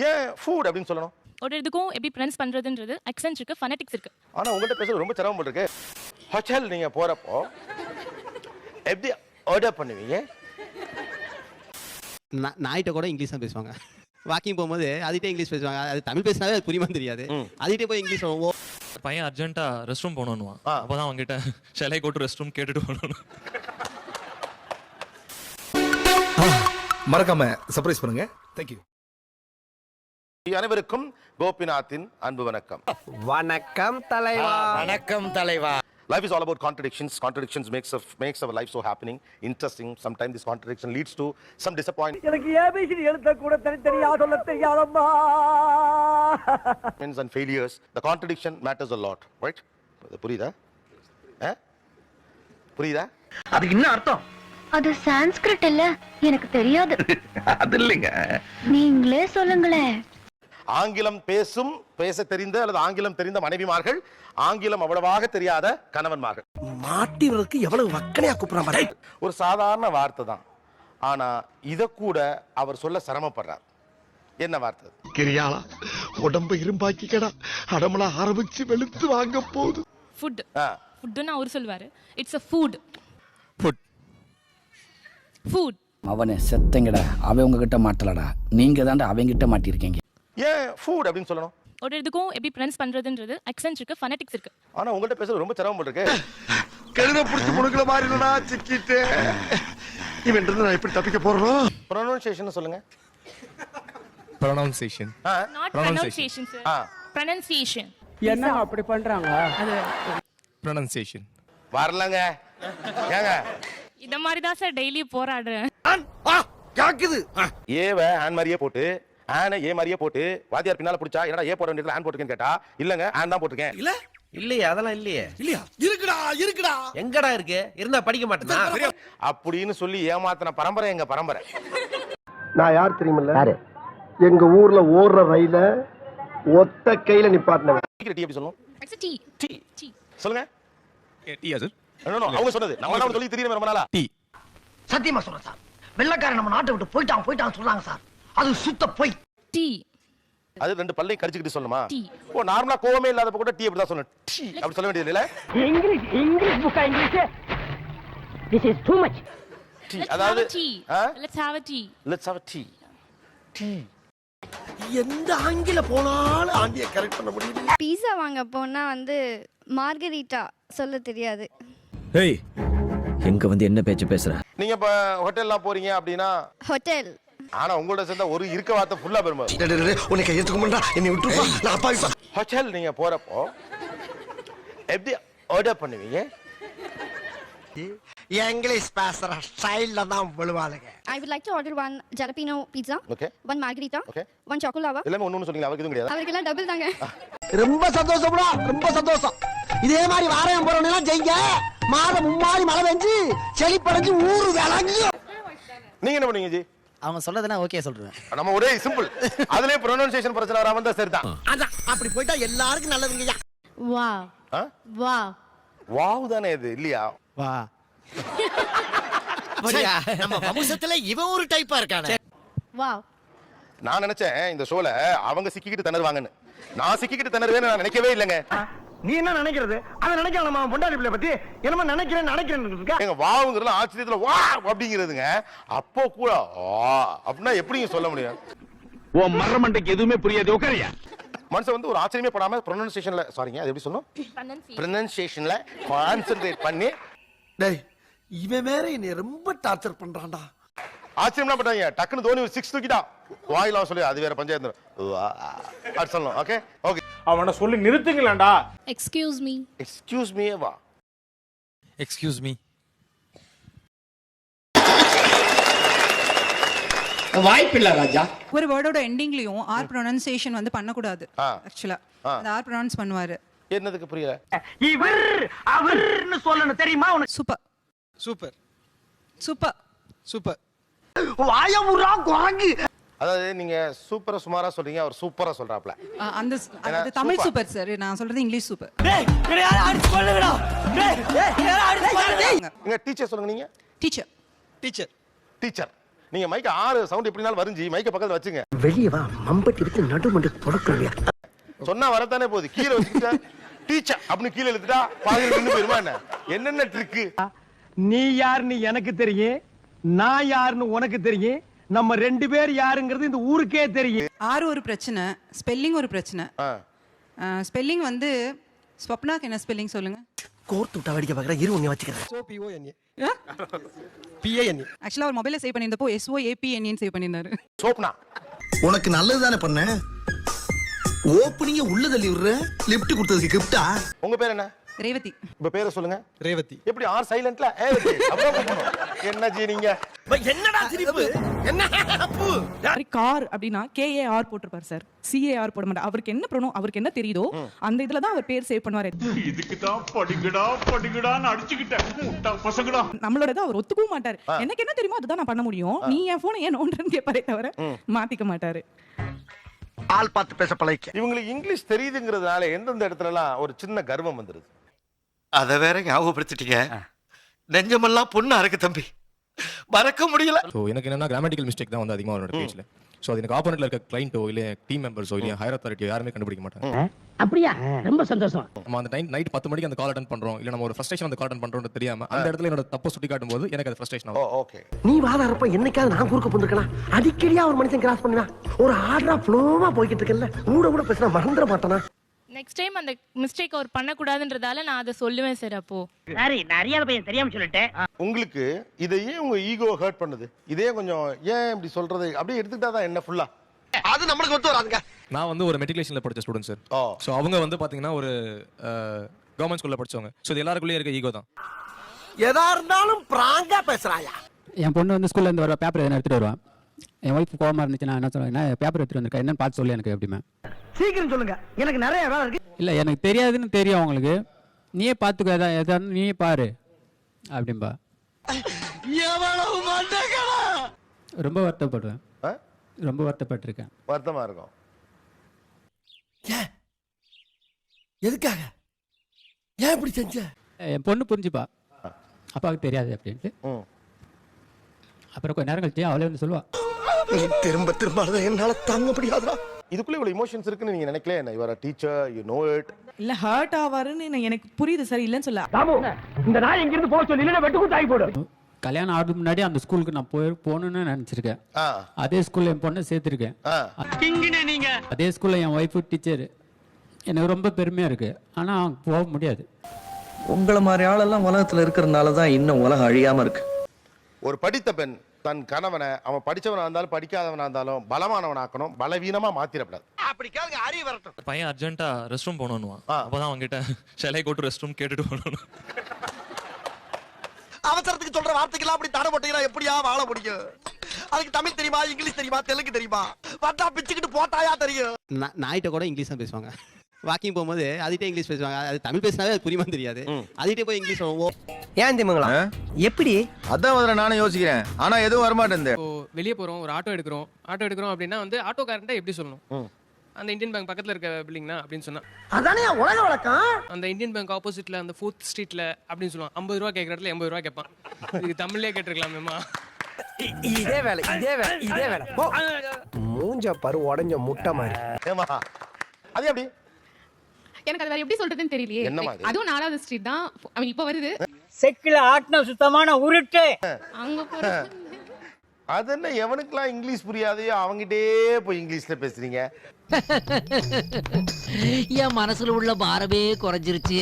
ஏன் ஃபுட் அப்படின்னு சொல்லணும்? ஒரு இதுக்கும் எப்படி ப்ரொனவுன்ஸ் பண்றதுன்றது அக்சென்ட் இருக்கு, ஃபனடிக்ஸ் இருக்கு. ஆனா உங்கள்கிட்ட பேசுறது ரொம்ப சிரமம் இருக்கு. ஹோட்டல் நீங்க போறப்போ எப்படி ஆர்டர் பண்ணுவீங்க? நாய்கிட்ட கூட இங்கிலீஷ் தான் பேசுவாங்க. வாக்கிங் போகும்போது அதுகிட்ட இங்கிலீஷ் பேசுவாங்க. அது தமிழ் பேசினாவே அது புரியுமா தெரியாது. அதுகிட்ட போய் இங்கிலீஷ் சொல்லுவோம். பையன் அர்ஜென்ட்டா ரெஸ்ட் ரூம் போகணும்னுவான். அப்பதான் அவங்ககிட்ட shall I go to rest room கேட்டுட்டு போகணும். மறக்காம சர்ப்ரைஸ் பண்ணுங்க. தேங்க்யூ. அனைவருக்கும் கோபிநாத்தின் அன்பு வணக்கம். வணக்கம் தலைவா. வணக்கம் தலைவா. Life is all about contradictions. Contradictions makes our life so happening, interesting. Sometimes this contradiction leads to some disappointments எனக்கு ஏபிசிடி எழுத கூட தனித்தனியா சொல்ல தெரியாதம்மா. and failures. The contradiction matters a lot, right? புரியுதா? புரியுதா? அதுக்கு என்ன அர்த்தம்? அது சான்ஸ்கிரிட் இல்ல, எனக்கு தெரியாது. அது இல்லைங்க. நீங்களே சொல்லுங்களே. ஆங்கிலம் பேச தெரிந்த அல்லது ஆங்கிலம் தெரிந்த மனைவிமார்கள், ஆங்கிலம் அவ்வளவாக தெரியாத கணவன்மார்கள். மாட்டிவருக்கு எவ்வளவு வக்கனையா கூப்பிடுறான் பாரு. ஒரு சாதாரண வார்த்தை தான், ஆனா இத கூட அவர் சொல்ல சிரமப்படுறார். என்ன வார்த்தை? கிரியாளா உடம்ப இரும்பாக்கிக்கடா, அடமலா ஆரம்பிச்சு வெளுத்து வாங்க போகுது. ஃபுட் ஃபுட்னா அவர் சொல்வாரு. It's a food. ஃபுட். அவனே செத்தங்கடா, அவன் உங்ககிட்ட மாட்டலடா, நீங்க தாண்டா அவங்கிட்ட மாட்டிருக்கீங்க. ஏன் ஃபுட் அப்படின்னு சொல்லணும்? ஒரு இதுக்கும் எப்படி ப்ரொனவுன்ஸ் பண்றதுன்றது அக்சென்ட் இருக்கு, ஃபனடிக்ஸ் இருக்கு. ஆனா உங்கள்கிட்ட பேசுறது ரொம்ப சிரமம் இருக்கு. கழுத புடிச்சு முழுக்கல மாறினடா சிக்கிட்டு. இவன் இருந்து நான் எப்படி தப்பிக்க போறோம்? ப்ரொனன்சியேஷன் சொல்லுங்க. Pronunciation. Not pronunciation sir. Pronunciation. என்ன அப்படி பண்றாங்க? அது ப்ரொனவுன்சியேஷன். வரலங்க. ஏங்க இந்த மாதிரி தான் சார் டெய்லி போராடுறேன். கேக்குது. ஏவ ஆன் மாதிரியே போட்டு ஆன ஏ மாதிரியே போட்டு வாத்தியார் பின்னால புடிச்சா என்னடா ஏ போட வேண்டியதுல ஆன் போட்டுக்கேன்னு கேட்டா, இல்லங்க ஆன் தான் போட்டுக்கேன். இல்ல இல்லையே, அதெல்லாம் இல்லையே. இல்லையா? இருக்குடா. எங்கடா இருக்கு? இருந்தா படிக்க மாட்டேனா அப்படின்னு சொல்லி ஏமாத்தின பரம்பரை எங்க பரம்பரை. நான் யார் தெரியுமில்ல? எங்க ஊர்ல ஓடுற ரயில ஒத்த கையில நிப்பாட்டினவன். டீ எப்படி சொல்லணும்? It's tea. டீ சொல்லுங்க. டீயா சார்? நோ அவங்க சொன்னது நம்ம தான் சொல்லி தெரியுமே ரொம்ப நாளா. டீ. சத்தியமா சொல்றேன் சார். வெள்ளக்காரன் நம்ம நாட்டை விட்டு போயிட்டான் சொல்றாங்க சார். அது சுத்த போய். டீ. அது ரெண்டு பல்லை கடிச்சிட்டு சொல்லணுமா? டீ. ஓ நார்மலா கோவமே இல்லாதப்ப கூட டீ அப்படி தான் சொல்லணும். டீ அப்படி சொல்ல வேண்டியது இல்ல. இங்கிலீஷ் புக்கா English. This is too much. Tea அதாவது let's have a tea. let's have a tea. Tea. எந்த ஆங்கில போனாலும் ஆண்டிய கரெக்ட் பண்ண முடியல. பீஸா வாங்க போனா மார்கரிட்டா சொல்ல தெரியாது. ஏய், எங்க வந்து என்ன பேச்சு பேசுற? நீங்க இப்ப ஹோட்டல்லாம் போறீங்க அப்படின்னா ஹோட்டல். ஆனா உங்களோட சேர்ந்த ஒரு இருக்க வார்த்தை ஃபுல்லா பெருமை. உனக்கு கையெழுத்துக்க மாட்டா, என்னை விட்டுருப்பா, நான் அப்பாவிப்பா. ஹோட்டல் நீங்க போறப்போ எப்படி ஆர்டர் பண்ணுவீங்க? இங்கிலீஷ் பேசுற ஸ்டைல்ல தான் விழுவாளுங்க. I would like to order one jalapeno pizza, Okay. one margarita, Okay. one chocolate lava. எல்லாமே ஒண்ணு சொன்னீங்க, அவருக்கு எதுவும் கிடையாது. அவருக்கெல்லாம் டபுள் தாங்க. ரொம்ப சந்தோஷம்டா, ரொம்ப சந்தோஷம். இதே மாதிரி வாரம் போறவங்க ஜெயிங்க. மாதம் மும்மாரி மழை பெஞ்சு செடி படைஞ்சு ஊரு விளங்கு. நீங்க என்ன பண்ணுவீங்க ஜி? அவங்க சொல்றதெல்லாம் ஓகே சொல்றேன். நம்ம ஒரே சிம்பிள். அதுலயே ப்ரொனன்சியேஷன் பிரச்சனை வராம இருந்தா சரிதான். அதான் அப்படி போயிட்டா எல்லாருக்கும் நல்லதுங்கய்யா. வாவ். வாவ். வாவ் தானே இது இல்லையா? வா. நம்ம வம்சத்துல இவன் ஒரு டைப்பா இருக்கானே. வாவ். நான் நினைச்சேன் இந்த ஷோல அவங்க சிக்கிக்கிட்டு திணறுவாங்கன்னு. நான் சிக்கிக்கிட்டு திணறுவேன்னு நான் நினைக்கவே இல்லைங்க. நீ என்ன நினைக்கிறது? அவன் நினைக்கலாம் நம்ம பொண்டாடி பிள்ளை பத்தி என்னமா நினைக்கிறேன்னு இருக்கா? எங்க வாவுங்கிறதுல ஆச்சரியத்துல வா அப்படிங்கிறதுங்க. அப்போ கூட அப்படின்னா எப்படிங்க சொல்ல முடியும்? ஓ மரமண்டைக்கு எதுவுமே புரியாது. உட்காரியா? மனுஷன் வந்து ஒரு ஆச்சரியமே படாம ப்ரொனன்சியேஷன்ல சாரிங்க அது எப்படி சொல்லணும்? ப்ரொனன்சியேஷன்ல கான்சென்ட்ரேட் பண்ணி. டேய், இவன் வேற என்னை ரொம்ப டார்ச்சர் பண்றான்டா. ஆச்சரியம்னா பண்றாங்க. டக்குன்னு தோனி ஒரு 6 தூக்கிட்டா வாயிலாம் சொல்லி அது வேற பஞ்சாயத்து அது சொல்லணும். ஓகே ஓகே அவனை சொல்லி நிறுத்துங்களேன்டா. Excuse me. எக்ஸ்கியூஸ் மீ வா. Excuse me. வாய்ப்பில்லை ராஜா. ஒரு வேர்டோட எண்டிங்லயும் ஆர் ப்ரொனன்சியேஷன் வந்து பண்ணக்கூடாது. ஆக்சுவலா அந்த ஆர் ப்ரொனவுன்ஸ் பண்ணுவாரு. என்னதுக்கு புரியல? இவர் அவர்னு சொல்லணும் தெரியுமா உனக்கு? Super super super super. வாயமுறா குரங்கு. அதாவது நீங்க சூப்பரா சுமாரா சொல்றீங்க, அவர் சூப்பரா சொல்றாப்ல. அந்த அது தமிழ் சூப்பர் சார், நான் சொல்றது இங்கிலீஷ் சூப்பர். டேய் யார அடிச்சு கொல்லுங்கடா. டேய் யார அடிச்சு கொல்லுங்க. நீங்க டீச்சர் சொல்லுங்க. நீங்க டீச்சர். டீச்சர். டீச்சர். நீங்க மைக்க 6 சவுண்ட் எப்படினாலும் வரிஞ்சு மைக்க பக்கத்துல வச்சுங்க. வெளியே வா மம்பட்டி விட்டு நடுமண்டு தொடக்கலையா சொன்னா வரத்தானே போகுது. கீழே வச்சுக்கிட்டா டீச்சர் அப்படின்னு கீழே இழுத்துட்டா பாதியில் நின்று போயிருமா என்ன? என்னென்ன ட்ரிக்கு? நீ யாருன்னு எனக்கு தெரியும், நான் யாருன்னு உனக்கு தெரியும், நம்ம 2 பேர் யாருங்கிறது இந்த ஊருக்கே தெரியும். ஆறு ஒரு பிரச்சனை, ஸ்பெல்லிங் ஒரு பிரச்சனை. ஸ்பெல்லிங் வந்து ஸ்வப்னாக்கு என்ன ஸ்பெல்லிங் சொல்லுங்க? கோர்த்து விட்டா வடிக்க பாக்குற இரு உன்னை வச்சுக்கிறேன். ஆக்சுவலா ஒரு மொபைல்ல சேவ் பண்ணியிருந்தப்போ SOAPNN சேவ் பண்ணியிருந்தாரு. சோப்னா உனக்கு நல்லது தானே பண்ண. ஓப்பனிங்க உள்ள தள்ளி விடுற, லிஃப்ட் கொடுத்ததுக்கு கிஃப்டா. உங்க பேர் என்ன? ரேவதி. உங்க பேரை சொல்லுங்க. ரேவதி. எப்படி ஆர் சைலண்ட்ல என்ன ஜி நீங்க? என்னடா சிரிப்பு? என்ன அப்பு? கார் அப்படினா KAR போட்டுருப்பார் சார், CAR போட மாட்டார். அவருக்கு என்ன ப்ரோனோ, அவருக்கு என்ன தெரியுதோ அந்த இதுல தான் அவர் பேர் சேவ் பண்ணுவாரு. இதுக்கு தான் படிங்கடான்னு அடிச்சுக்கிட்டேன் முட்டா பசங்கடா. நம்மளோட அவர் ஒத்துக்கவும் மாட்டாரு. எனக்கு என்ன தெரியுமோ அதுதான் நான் பண்ண முடியும், நீ என் போனை ஏன் நோண்டுறன்னு கேட்பாரே தவிர மாத்திக்க மாட்டாரு. ஆள் பார்த்து பேச பழகிக்க. இவங்களுக்கு இங்கிலீஷ் தெரியுதுங்கிறதுனால எந்தெந்த இடத்துலலாம் ஒரு சின்ன கர்வம் வந்துருது. அத வேற ஞாபகப்படுத்திட்டீங்க. நெஞ்சமெல்லாம் பொண்ணு அறக்கு தம்பி, மறக்க முடியல. ஸோ எனக்கு என்னன்னா கிராமட்டிக்கல் மிஸ்டேக் தான் வந்து அதிகமாக என்னோட பேஜில். ஸோ அது எனக்கு ஆப்போனட்ல இருக்க கிளைண்ட்டோ இல்லை டீம் மெம்பர்ஸோ இல்லை ஹையர் அத்தாரிட்டியோ யாருமே கண்டுபிடிக்க மாட்டாங்க. அப்படியா? ரொம்ப சந்தோஷம். நம்ம அந்த நைட் 10 மணிக்கு அந்த கால் அட்டன் பண்றோம், இல்லை நம்ம ஒரு ஃப்ரஸ்ட்ரேஷன் அந்த கால் அட்டன் பண்றோம்னு தெரியாம அந்த இடத்துல என்னோட தப்பை சுட்டி காட்டும் போது எனக்கு அது ஃப்ரஸ்ட்ரேஷன் ஆகும். ஓகே. நீ வாதாரப்ப என்னைக்காவது நான் குறுக்க போந்துருக்கனா? அடிக்கடியா ஒரு மனுஷன் கிராஸ் பண்ணுவா, ஒரு ஆர்டரா ஃப்ளோவா போய்கிட்டு இருக்கல, கூட பேசினா மறந்துட மாட்டானா? நெக்ஸ்ட் டைம் அந்த மிஸ்டேக் அவர் பண்ணக்கூடாதுன்றதால நான் அதை சொல்லுவேன் சார். அப்போ சரி, நான் அறியாத பையன் தெரியாம சொல்லிட்டேன். உங்களுக்கு இதையே உங்க ஈகோ ஹர்ட் பண்ணுது, இதே கொஞ்சம் ஏன் இப்படி சொல்றது அப்படியே எடுத்துக்கிட்டா தான் என்ன ஃபுல்லா அது நம்மளுக்கு ஒத்து வராதுங்க. நான் வந்து ஒரு மெட்ரிகுலேஷன்ல படிச்ச ஸ்டூடெண்ட் சார். ஸோ அவங்க வந்து பாத்தீங்கன்னா ஒரு கவர்மெண்ட் ஸ்கூல்ல படிச்சவங்க. ஸோ இது எல்லாருக்குள்ளேயே இருக்க ஈகோ தான். எதா இருந்தாலும் பிராங்கா பேசுறாயா. என் பொண்ணு வந்து ஸ்கூல்ல இருந்து வர பேப்பர் எதனா எடுத்துட்டு வருவான். என் ஒய்ஃப் கோவமா இருந்துச்சுன்னா என்ன சொல்லுவேன், என்ன பேப்பர் எடுத்துட்டு வந்திருக்கா, என்னன்னு பார்த்து சொல்லு எனக்கு அப்படிமே. சீக்கிரம் சொல்லுங்க, எனக்கு நிறைய வேலை இருக்கு. இல்லை எனக்கு தெரியாதுன்னு தெரியும் அவங்களுக்கு, நீயே பார்த்துக்க, எதா நீயே பாரு அப்படின்பா. எவ்வளவு மண்டகடா. ரொம்ப வருத்தப்படுவேன், ரொம்ப வருத்தப்பட்டிருக்கேன். வருத்தமா இருக்கும். எதுக்காக? ஏன் இப்படி செஞ்ச? என் பொண்ணு புரிஞ்சுப்பா, அப்பாவுக்கு தெரியாது அப்படின்ட்டு. அப்புறம் கொஞ்ச நேரம் கழிச்சு அவளே வந்து சொல்லுவா. திரும்ப திரும்ப அதை என்னால தாங்க முடியாதுடா. இதுக்குள்ள இவ்வளவு இமோஷன்ஸ் இருக்குன்னு நீங்க நினைக்கல? என்ன your teacher, you know it. இல்ல ஹர்ட் ஆவாருன்னு எனக்கு புரியுது சார், இல்லன்னு சொல்ல. இந்த நாய் எங்க இருந்து போக சொல்லி இல்ல வெட்டுக்கு தாய் போடு. கல்யாணம் ஆகிறதுக்கு முன்னாடி அந்த ஸ்கூலுக்கு நான் போகணும்னு நினைச்சிருக்கேன். அதே ஸ்கூல்ல என் பொண்ணை சேர்த்திருக்கேன். அதே ஸ்கூல்ல என் ஒய்ஃபு டீச்சர். எனக்கு ரொம்ப பெருமையா இருக்கு, ஆனா போக முடியாது. உங்களை மாதிரி ஆளெல்லாம் உலகத்துல இருக்கிறதுனால தான் இன்னும் உலகம் அழியாம இருக்கு. ஒரு படித்த பெண் தன் கணவனை, அவன் படிச்சவனா இருந்தாலும் படிக்காதவனா இருந்தாலும் பலமானவன் ஆக்கணும், பலவீனமா மாத்திரப்படாது. அப்படி கேளுங்க, அறி வரட்டும். பையன் அர்ஜென்ட்டா ரெஸ்ட் ரூம் போகணும்னுவான். அப்பதான் அவங்ககிட்ட ஷெலை கோட்டு ரெஸ்ட் ரூம் கேட்டுட்டு போகணும். அவசரத்துக்கு சொல்ற வார்த்தைக்கெல்லாம் அப்படி தடை போட்டீங்கன்னா எப்படியா வாழ முடியும்? அதுக்கு தமிழ் தெரியுமா, இங்கிலீஷ் தெரியுமா, தெலுங்கு தெரியுமா? வட்டா பிச்சுக்கிட்டு போட்டாயா தெரியும். நாய்கிட்ட கூட இங்கிலீஷ் தான் பேசுவாங்க. வாக்கிங் போகும்போது அதுகிட்ட இங்கிலீஷ் பேசுவாங்க. அது தமிழ் பேசினாவே அது புரியுமா தெரியாது. அதுகிட்ட போய் இங்கிலீஷ் ஏன் தெரியுங்களா? எப்படி? அதான் முதல்ல நானும் யோசிக்கிறேன், ஆனா எதுவும் வரமாட்டேன். வெளியே போறோம், ஒரு ஆட்டோ எடுக்கிறோம் அப்படின்னா வந்து ஆட்டோக்காரன்ட்ட எப்படி சொல்லணும்? அந்த இந்தியன் பேங்க் பக்கத்துல இருக்க பில்டிங்னா அப்படின்னு சொன்னா அதானே உலக வழக்கம். அந்த இந்தியன் பேங்க் ஆப்போசிட்ல அந்த 4th ஸ்ட்ரீட்ல அப்படின்னு சொல்லுவான். 50 ரூபா கேட்கற இடத்துல 80 ரூபா கேட்பான். இது தமிழ்லயே கேட்டிருக்கலாமேமா. இதே வேலை மூஞ்ச பரு உடைஞ்ச முட்டை மாதிரி. ஏமா அது எப்படி? எனக்கு அது வேற எப்படி சொல்றதுன்னு தெரியலையே. அதுவும் 4வது ஸ்ட்ரீட் தான் இப்ப வருது. செக்கில ஆட்டின சுத்தமான உருட்டு அங்க போற. அது என்ன எவனுக்குலாம் இங்கிலீஷ் புரியாதையோ அவங்கிட்டே போய் இங்கிலீஷ்ல பேசுறீங்க? என் மனசுல உள்ள பாரமே குறைஞ்சிருச்சு.